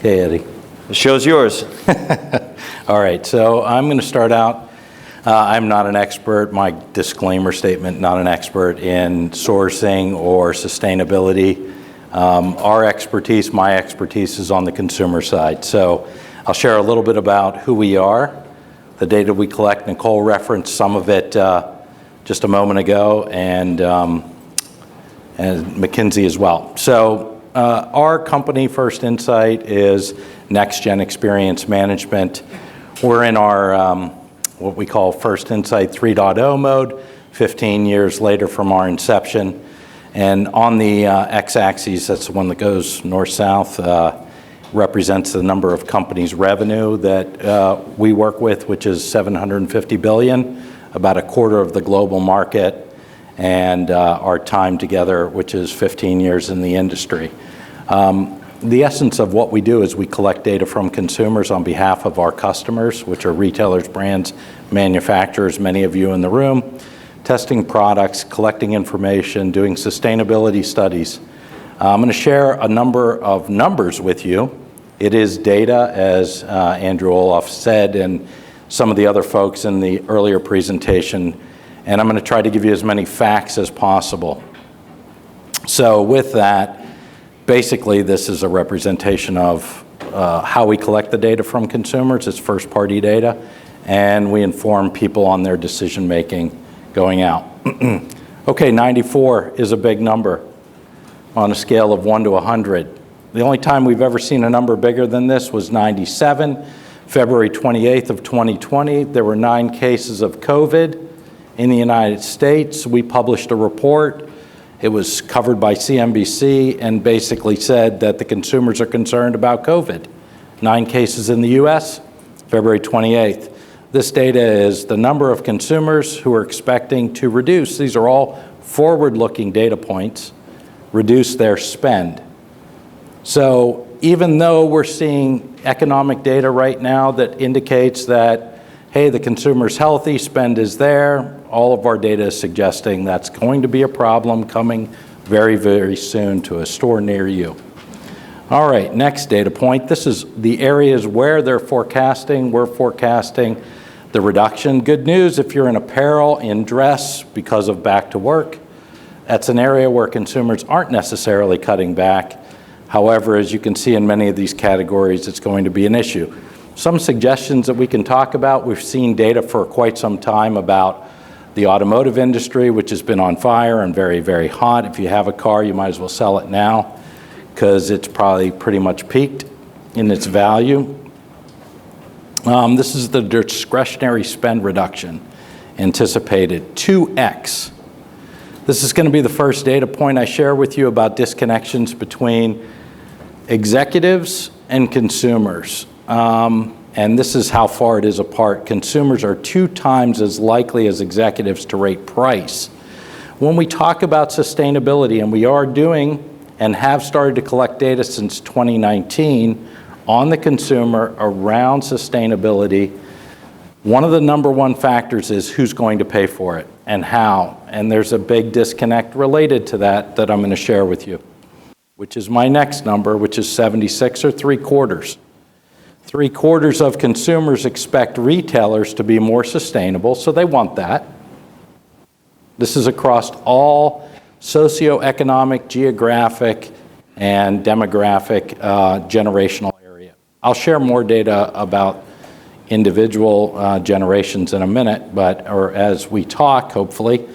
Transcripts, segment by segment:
Okay, Eddie. The show's yours. All right, so I'm going to start out. I'm not an expert, my disclaimer statement, not an expert in sourcing or sustainability. Our expertise, my expertise is on the consumer side. So I'll share a little bit about who we are, the data we collect. Nicole referenced some of it just a moment ago, and McKinsey as well. So our company, First Insight, is Next Gen Experience Management. We're in our what we call First Insight 3.0 mode, 15 years later from our inception. And on the x-axis, that's the one that goes north-south, represents the number of companies' revenue that we work with, which is $750 billion, about a quarter of the global market, and our time together, which is 15 years in the industry. The essence of what we do is we collect data from consumers on behalf of our customers, which are retailers, brands, manufacturers, many of you in the room, testing products, collecting information, doing sustainability studies. I'm going to share a number of numbers with you. It is data, as Andrew Olaf said, and some of the other folks in the earlier presentation, and I'm going to try to give you as many facts as possible. So with that, basically, this is a representation of how we collect the data from consumers. It's first-party data, and we inform people on their decision-making going out. Okay, 94 is a big number on a scale of 1 to 100. The only time we've ever seen a number bigger than this was 97, February 28th of 2020. There were 9 cases of COVID in the United States. We published a report. It was covered by CNBC and basically said that the consumers are concerned about COVID. 9 cases in the US, February 28th. This data is the number of consumers who are expecting to reduce, these are all forward-looking data points, reduce their spend. So even though we're seeing economic data right now that indicates that, hey, the consumer's healthy, spend is there, all of our data is suggesting that's going to be a problem coming very, very soon to a store near you. All right, next data point. This is the areas where they're forecasting. We're forecasting the reduction. Good news if you're in apparel, in dress, because of back to work. That's an area where consumers aren't necessarily cutting back. However, as you can see in many of these categories, it's going to be an issue. Some suggestions that we can talk about, we've seen data for quite some time about the automotive industry, which has been on fire and very, very hot. If you have a car, you might as well sell it now because it's probably pretty much peaked in its value. This is the discretionary spend reduction anticipated, 2x. This is going to be the first data point I share with you about disconnections between executives and consumers. And this is how far it is apart. Consumers are 2 times as likely as executives to rate price. When we talk about sustainability, and we are doing and have started to collect data since 2019 on the consumer around sustainability, one of the number 1 factors is who's going to pay for it and how. And there's a big disconnect related to that I'm going to share with you, which is my next number, which is 76 or 3/4. 3/4 of consumers expect retailers to be more sustainable, so they want that. This is across all socioeconomic, geographic, and demographic generational area. I'll share more data about individual generations in a minute, or as we talk, hopefully.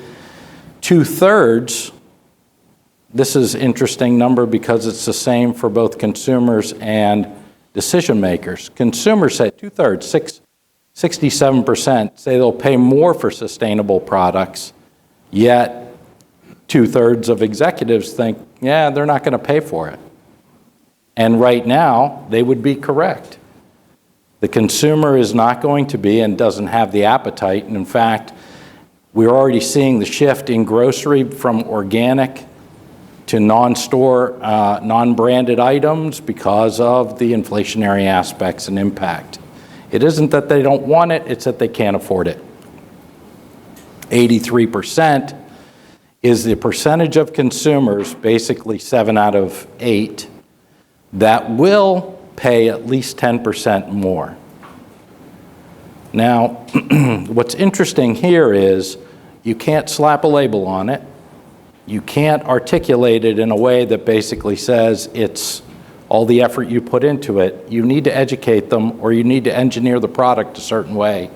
2/3, this is an interesting number because it's the same for both consumers and decision makers. Consumers say 2/3, 67% say they'll pay more for sustainable products, yet 2/3 of executives think, yeah, they're not going to pay for it. And right now, they would be correct. The consumer is not going to be and doesn't have the appetite. And in fact, we're already seeing the shift in grocery from organic to non-store, non-branded items because of the inflationary aspects and impact. It isn't that they don't want it, it's that they can't afford it. 83% is the percentage of consumers, basically 7 out of 8, that will pay at least 10% more. Now, what's interesting here is you can't slap a label on it. You can't articulate it in a way that basically says it's all the effort you put into it. You need to educate them, or you need to engineer the product a certain way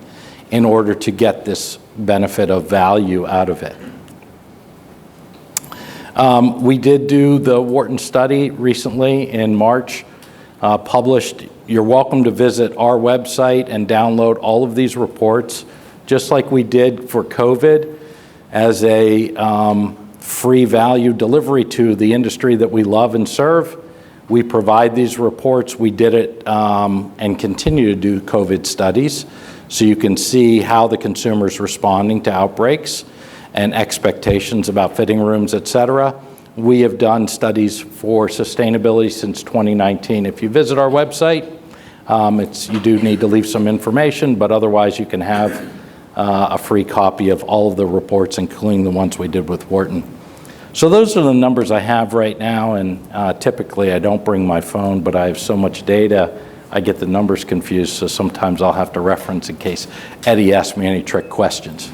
in order to get this benefit of value out of it. We did do the Wharton study recently in March, published. You're welcome to visit our website and download all of these reports, just like we did for COVID, as a free value delivery to the industry that we love and serve. We provide these reports. We did it and continue to do COVID studies, so you can see how the consumer's responding to outbreaks and expectations about fitting rooms, et cetera. We have done studies for sustainability since 2019. If you visit our website, you do need to leave some information, but otherwise you can have a free copy of all of the reports, including the ones we did with Wharton. So those are the numbers I have right now, and typically I don't bring my phone, but I have so much data, I get the numbers confused, so sometimes I'll have to reference in case Eddie asks me any trick questions.